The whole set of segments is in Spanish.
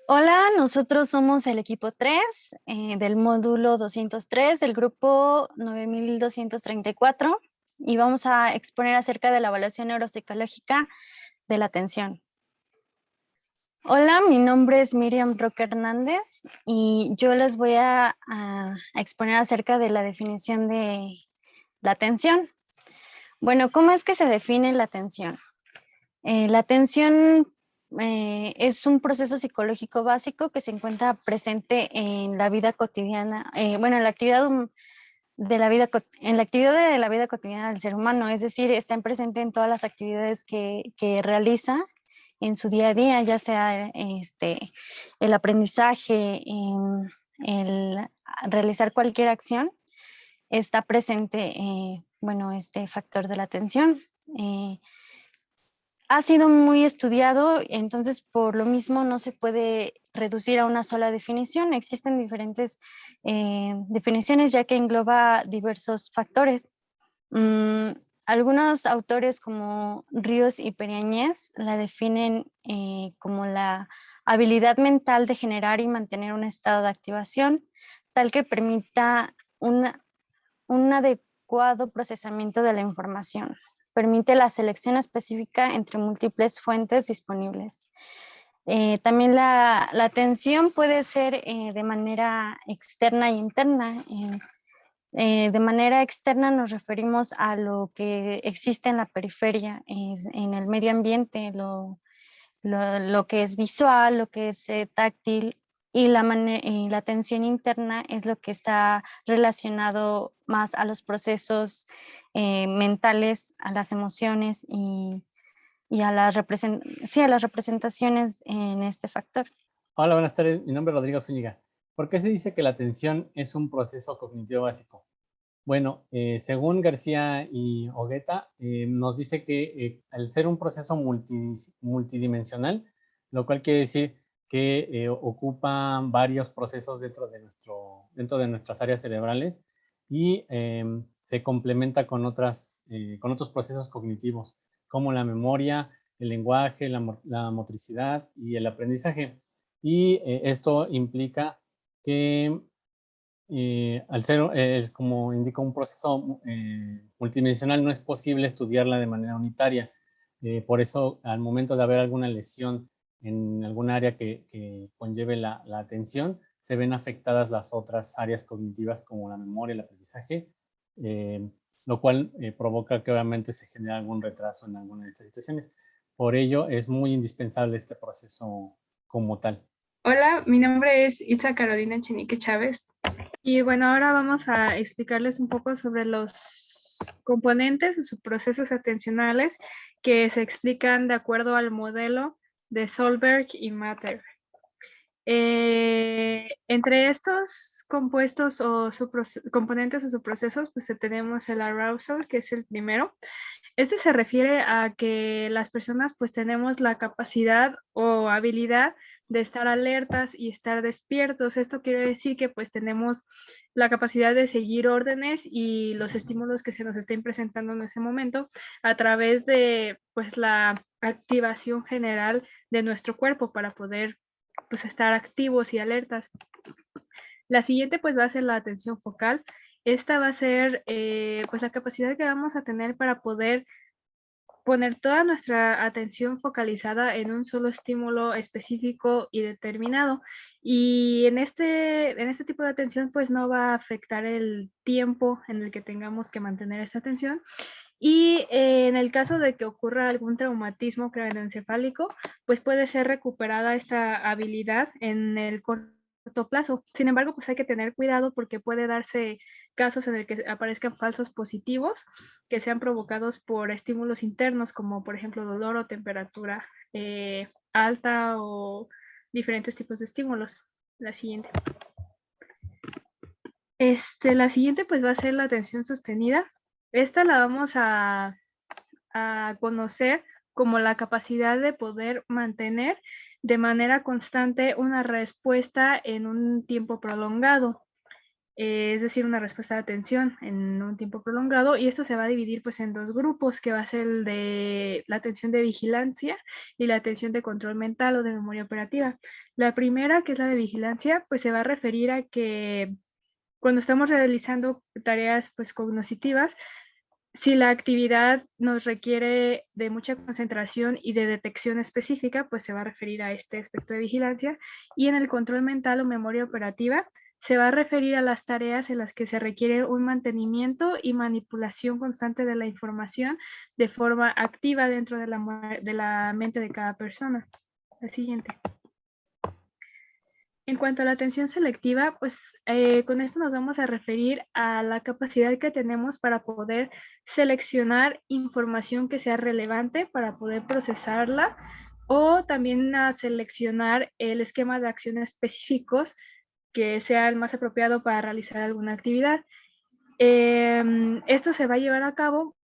Hola, nosotros somos el equipo 3 del módulo 203 del grupo 9234 y vamos a exponer acerca de la evaluación neuropsicológica de la atención. Hola, mi nombre es Miriam Roque Hernández y yo les voy a exponer acerca de la definición de la atención. Bueno, ¿cómo es que se define la atención? La atención es un proceso psicológico básico que se encuentra presente en la vida cotidiana, bueno, en la actividad de la vida, en la actividad de la vida cotidiana del ser humano, es decir, está presente en todas las actividades que realiza en su día a día, ya sea el aprendizaje, el realizar cualquier acción, está presente, bueno, este factor de la atención. Eh, ha sido muy estudiado, entonces por lo mismo no se puede reducir a una sola definición. Existen diferentes definiciones ya que engloba diversos factores. Mm, algunos autores como Ríos y Periáñez la definen como la habilidad mental de generar y mantener un estado de activación tal que permita un adecuado procesamiento de la información. Permite la selección específica entre múltiples fuentes disponibles. También la atención puede ser de manera externa e interna. De manera externa nos referimos a lo que existe en la periferia, en el medio ambiente, lo que es visual, lo que es táctil, y la atención interna es lo que está relacionado más a los procesos mentales, a las emociones y a sí, a las representaciones en este factor. Hola, buenas tardes. Mi nombre es Rodrigo Zúñiga. ¿Por qué se dice que la atención es un proceso cognitivo básico? Bueno, según García y Ogueta, nos dice que al ser un proceso multidimensional, lo cual quiere decir que ocupa varios procesos dentro de nuestras áreas cerebrales y se complementa con otros procesos cognitivos, como la memoria, el lenguaje, la motricidad y el aprendizaje. Y esto implica que al ser, como indica, un proceso multidimensional, no es posible estudiarla de manera unitaria. Por eso, al momento de haber alguna lesión en algún área que conlleve la atención, se ven afectadas las otras áreas cognitivas como la memoria, el aprendizaje, eh, lo cual provoca que obviamente se genere algún retraso en alguna de estas situaciones. Por ello, es muy indispensable este proceso como tal. Hola, mi nombre es Itza Carolina Chenique Chávez y bueno, ahora vamos a explicarles un poco sobre los componentes o subprocesos atencionales que se explican de acuerdo al modelo de Solberg y Matter. Entre estos compuestos o componentes o subprocesos, pues tenemos el arousal, que es el primero. Este se refiere a que las personas pues tenemos la capacidad o habilidad de estar alertas y estar despiertos. Esto quiere decir que pues tenemos la capacidad de seguir órdenes y los estímulos que se nos estén presentando en ese momento a través de pues la activación general de nuestro cuerpo para poder pues estar activos y alertas. La siguiente pues va a ser la atención focal. Esta va a ser pues la capacidad que vamos a tener para poder poner toda nuestra atención focalizada en un solo estímulo específico y determinado. Y en este tipo de atención, pues no va a afectar el tiempo en el que tengamos que mantener esta atención. Y en el caso de que ocurra algún traumatismo craneoencefálico, pues puede ser recuperada esta habilidad en el corto plazo. Sin embargo, pues hay que tener cuidado porque puede darse casos en el que aparezcan falsos positivos que sean provocados por estímulos internos, como por ejemplo dolor o temperatura alta o diferentes tipos de estímulos. La siguiente. La siguiente pues va a ser la atención sostenida. Esta la vamos a conocer como la capacidad de poder mantener de manera constante una respuesta en un tiempo prolongado. es decir, una respuesta de atención en un tiempo prolongado, y esto se va a dividir pues en dos grupos, que va a ser el de la atención de vigilancia y la atención de control mental o de memoria operativa. La primera, que es la de vigilancia, pues se va a referir a que cuando estamos realizando tareas pues cognitivas, si la actividad nos requiere de mucha concentración y de detección específica, pues se va a referir a este aspecto de vigilancia. Y en el control mental o memoria operativa, se va a referir a las tareas en las que se requiere un mantenimiento y manipulación constante de la información de forma activa dentro de la mente de cada persona. La siguiente. En cuanto a la atención selectiva, pues con esto nos vamos a referir a la capacidad que tenemos para poder seleccionar información que sea relevante para poder procesarla, o también a seleccionar el esquema de acción específicos que sea el más apropiado para realizar alguna actividad. Esto se va a llevar a cabo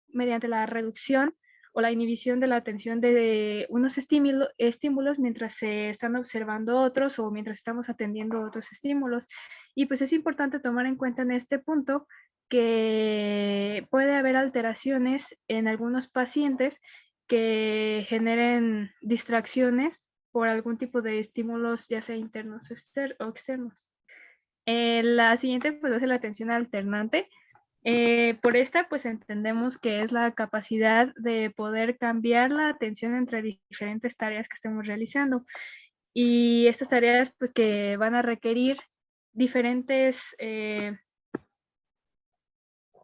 mediante la reducción o la inhibición de la atención de unos estímulos mientras se están observando otros o mientras estamos atendiendo otros estímulos. Y pues es importante tomar en cuenta en este punto que puede haber alteraciones en algunos pacientes que generen distracciones por algún tipo de estímulos, ya sea internos o externos. La siguiente pues es la atención alternante. Por esta, pues entendemos que es la capacidad de poder cambiar la atención entre diferentes tareas que estemos realizando. Y estas tareas, pues que van a requerir diferentes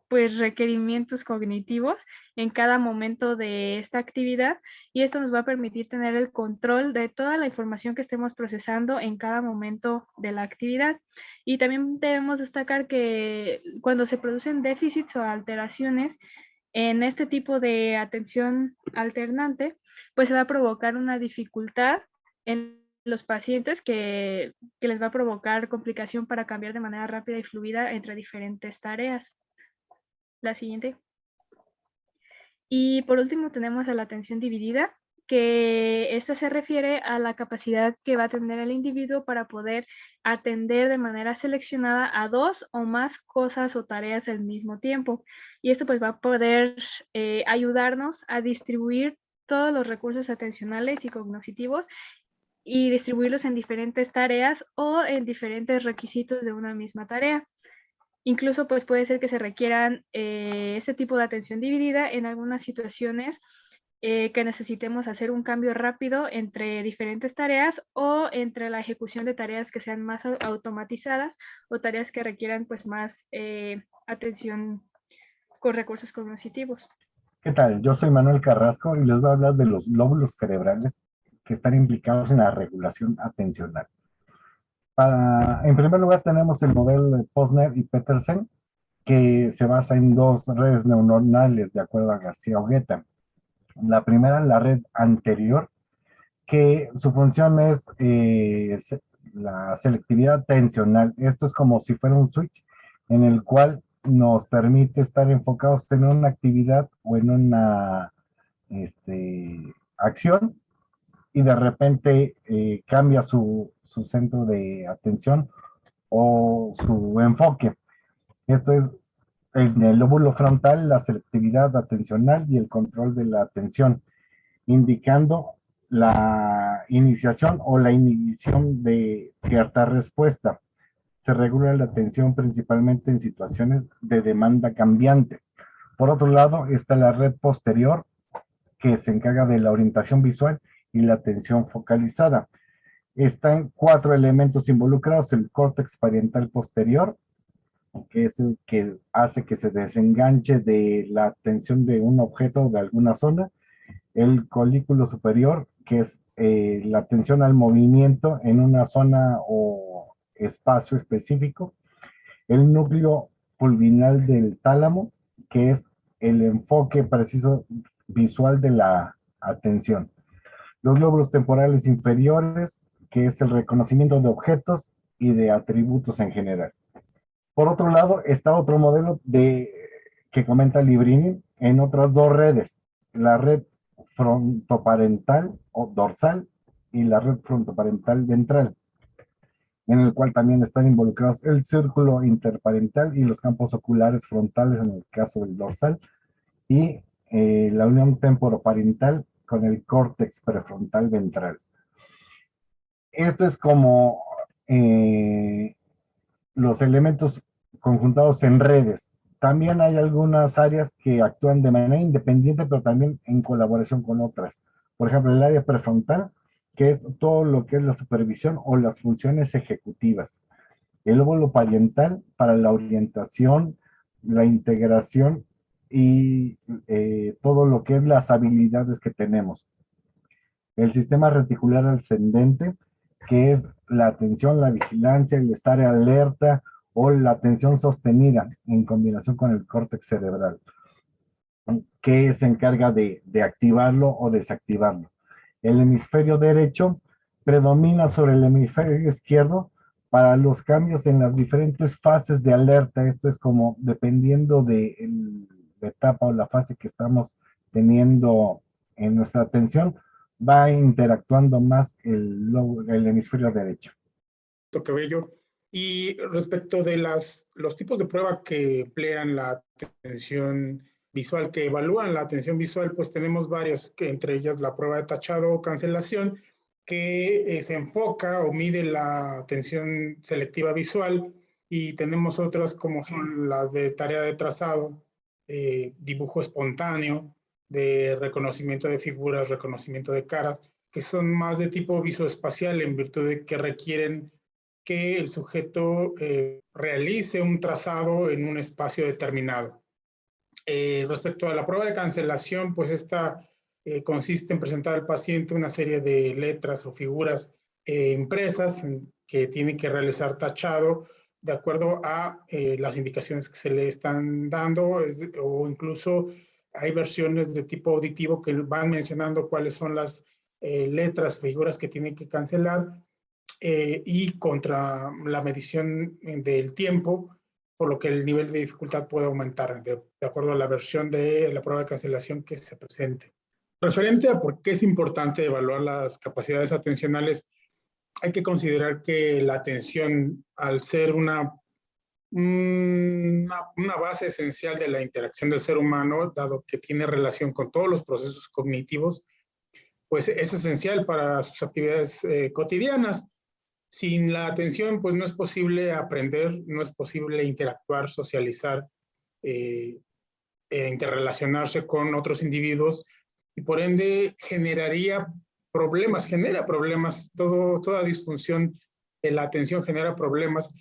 pues requerimientos cognitivos en cada momento de esta actividad, y esto nos va a permitir tener el control de toda la información que estemos procesando en cada momento de la actividad. Y también debemos destacar que cuando se producen déficits o alteraciones en este tipo de atención alternante, pues se va a provocar una dificultad en los pacientes que les va a provocar complicación para cambiar de manera rápida y fluida entre diferentes tareas. La siguiente. Y por último tenemos a la atención dividida, que esta se refiere a la capacidad que va a tener el individuo para poder atender de manera seleccionada a dos o más cosas o tareas al mismo tiempo. Y esto pues va a poder ayudarnos a distribuir todos los recursos atencionales y cognitivos y distribuirlos en diferentes tareas o en diferentes requisitos de una misma tarea. Incluso pues puede ser que se requieran este tipo de atención dividida en algunas situaciones que necesitemos hacer un cambio rápido entre diferentes tareas o entre la ejecución de tareas que sean más automatizadas o tareas que requieran pues más atención con recursos cognitivos. ¿Qué tal? Yo soy Manuel Carrasco y les voy a hablar de los lóbulos cerebrales que están implicados en la regulación atencional. En primer lugar tenemos el modelo de Posner y Petersen, que se basa en dos redes neuronales de acuerdo a García Ogueta. La primera, la red anterior, que su función es la selectividad atencional. Esto es como si fuera un switch en el cual nos permite estar enfocados en una actividad o en una acción, y de repente cambia su centro de atención o su enfoque. Esto es en el lóbulo frontal, la selectividad atencional y el control de la atención, indicando la iniciación o la inhibición de cierta respuesta. Se regula la atención principalmente en situaciones de demanda cambiante. Por otro lado, está la red posterior, que se encarga de la orientación visual y la atención focalizada. Están cuatro elementos involucrados: el córtex parietal posterior, que es el que hace que se desenganche de la atención de un objeto o de alguna zona; el colículo superior, que es la atención al movimiento en una zona o espacio específico; el núcleo pulvinal del tálamo, que es el enfoque preciso visual de la atención; los lóbulos temporales inferiores, que es el reconocimiento de objetos y de atributos en general. Por otro lado, está otro modelo que comenta Librini en otras dos redes: la red frontoparental o dorsal y la red frontoparental ventral. en el cual también están involucrados el círculo interparental y los campos oculares frontales en el caso del dorsal, y la unión temporoparental con el córtex prefrontal ventral. Esto es como los elementos conjuntados en redes. También hay algunas áreas que actúan de manera independiente, pero también en colaboración con otras. Por ejemplo, el área prefrontal, que es todo lo que es la supervisión o las funciones ejecutivas. El lóbulo parietal para la orientación, la integración y todo lo que es las habilidades que tenemos. El sistema reticular ascendente, que es la atención, la vigilancia, el estar alerta o la atención sostenida en combinación con el córtex cerebral, que se encarga de activarlo o desactivarlo. El hemisferio derecho predomina sobre el hemisferio izquierdo para los cambios en las diferentes fases de alerta. Esto es como dependiendo de la etapa o la fase que estamos teniendo en nuestra atención, va interactuando más el hemisferio derecho. Cabello. Y respecto de los tipos de prueba que emplean la atención visual, que evalúan la atención visual, pues tenemos varios, que entre ellas la prueba de tachado o cancelación, que se enfoca o mide la atención selectiva visual, y tenemos otras como son las de tarea de trazado, dibujo espontáneo, de reconocimiento de figuras, reconocimiento de caras, que son más de tipo visoespacial en virtud de que requieren que el sujeto realice un trazado en un espacio determinado. Respecto a la prueba de cancelación, pues esta consiste en presentar al paciente una serie de letras o figuras impresas que tiene que realizar tachado de acuerdo a las indicaciones que se le están dando, o incluso hay versiones de tipo auditivo que van mencionando cuáles son las letras, figuras que tiene que cancelar, y contra la medición del tiempo, por lo que el nivel de dificultad puede aumentar de acuerdo a la versión de la prueba de cancelación que se presente. Referente a por qué es importante evaluar las capacidades atencionales, hay que considerar que la atención, al ser una base esencial de la interacción del ser humano, dado que tiene relación con todos los procesos cognitivos, pues es esencial para sus actividades cotidianas. Sin la atención, pues no es posible aprender, no es posible interactuar, socializar, interrelacionarse con otros individuos, y por ende genera problemas, toda disfunción de la atención genera problemas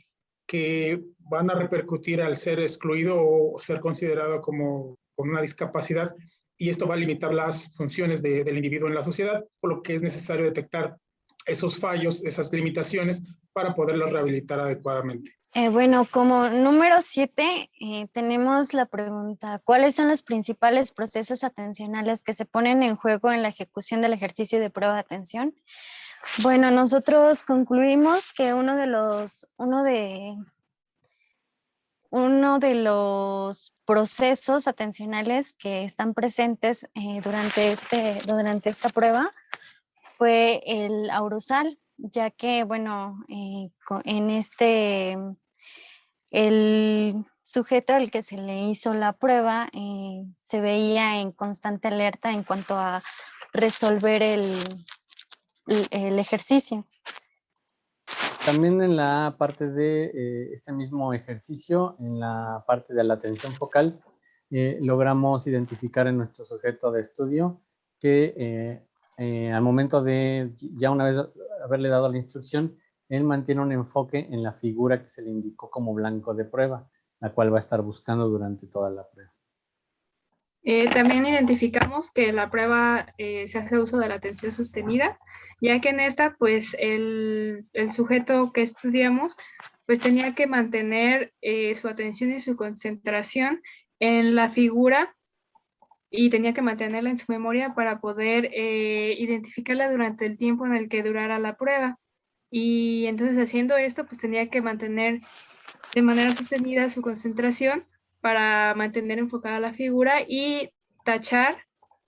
que van a repercutir al ser excluido o ser considerado como con una discapacidad, y esto va a limitar las funciones del individuo en la sociedad, por lo que es necesario detectar esos fallos, esas limitaciones, para poderlos rehabilitar adecuadamente. Bueno, como número 7, tenemos la pregunta: ¿cuáles son los principales procesos atencionales que se ponen en juego en la ejecución del ejercicio de prueba de atención? Bueno, nosotros concluimos que uno de los procesos atencionales que están presentes durante esta prueba fue el aurusal, ya que, bueno, el sujeto al que se le hizo la prueba se veía en constante alerta en cuanto a resolver el ejercicio. También en la parte de este mismo ejercicio, en la parte de la atención focal, logramos identificar en nuestro sujeto de estudio que al momento de, ya una vez haberle dado la instrucción, él mantiene un enfoque en la figura que se le indicó como blanco de prueba, la cual va a estar buscando durante toda la prueba. También identificamos que la prueba se hace uso de la atención sostenida, ya que en esta, pues, el sujeto que estudiamos, pues, tenía que mantener su atención y su concentración en la figura, y tenía que mantenerla en su memoria para poder identificarla durante el tiempo en el que durara la prueba. Y entonces, haciendo esto, pues tenía que mantener de manera sostenida su concentración para mantener enfocada la figura y tachar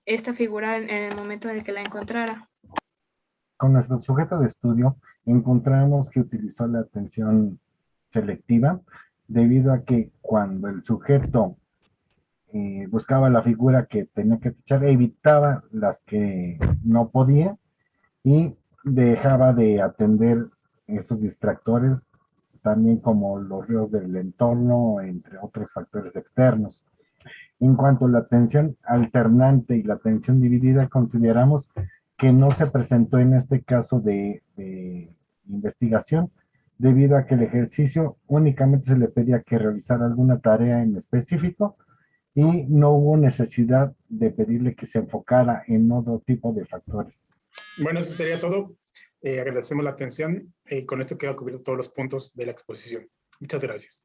esta figura en el momento en el que la encontrara. con nuestro sujeto de estudio encontramos que utilizó la atención selectiva debido a que cuando el sujeto buscaba la figura que tenía que fichar, evitaba las que no podía y dejaba de atender esos distractores, también como los ruidos del entorno, entre otros factores externos. En cuanto a la atención alternante y la atención dividida, consideramos que no se presentó en este caso de investigación, debido a que el ejercicio únicamente se le pedía que realizara alguna tarea en específico y no hubo necesidad de pedirle que se enfocara en otro tipo de factores. Bueno, eso sería todo. Agradecemos la atención y con esto queda cubierto todos los puntos de la exposición. Muchas gracias.